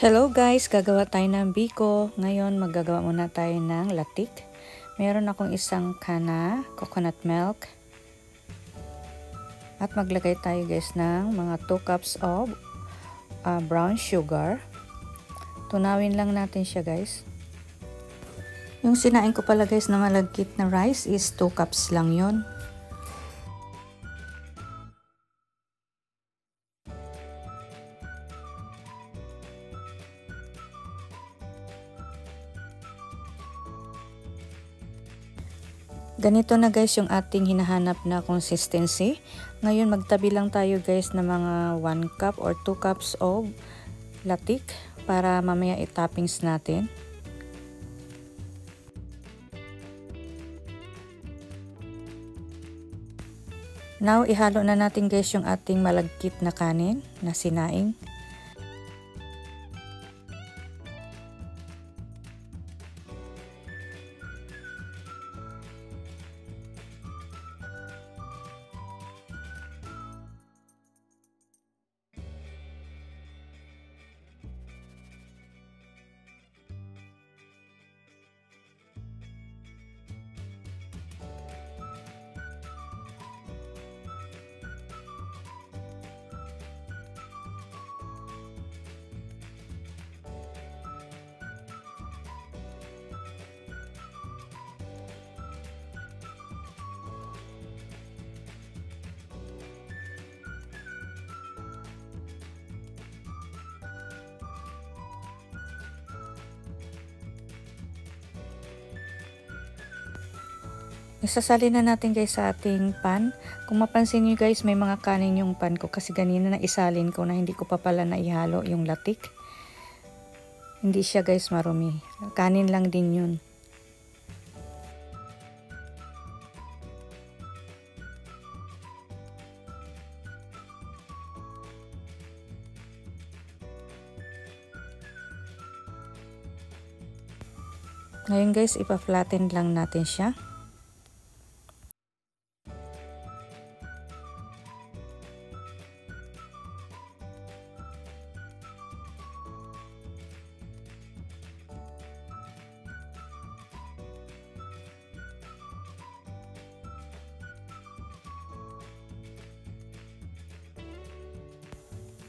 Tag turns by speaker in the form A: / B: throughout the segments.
A: Hello guys, gagawa tayo ng biko. Ngayon maggagawa muna tayo ng latik. Meron akong isang kana, coconut milk. At maglagay tayo guys ng mga 2 cups of brown sugar. Tunawin lang natin siya guys. Yung sinain ko pala guys na malagkit na rice is 2 cups lang yon. Ganito na guys yung ating hinahanap na consistency. Ngayon magtabi lang tayo guys na mga 1 cup or 2 cups of latik para mamaya i-toppings natin. Now ihalo na natin guys yung ating malagkit na kanin na sinaing. Isasalin na natin guys sa ating pan. Kung mapansin nyo guys, may mga kanin yung pan ko kasi ganina na isalin ko na hindi ko pa pala naihalo yung latik. Hindi siya guys marumi. Kanin lang din yun. Ngayon guys, ipa-flatten lang natin siya.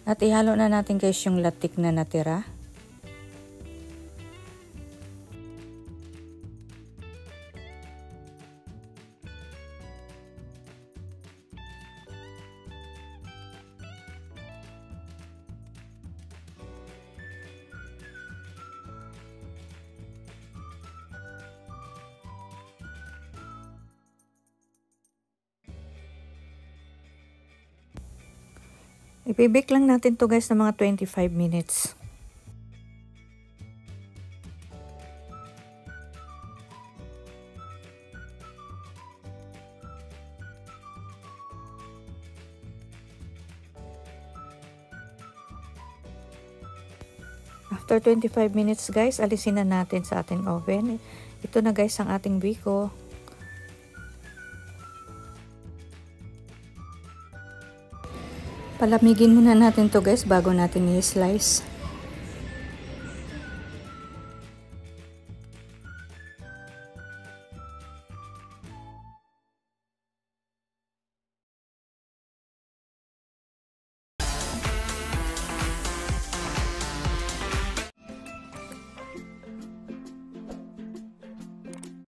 A: At ihalo na natin guys yung latik na natira. Ipibake lang natin to guys ng mga 25 minutes. After 25 minutes guys, alisin na natin sa ating oven. Ito na guys ang ating biko. Palamigin muna natin to guys bago natin i-slice.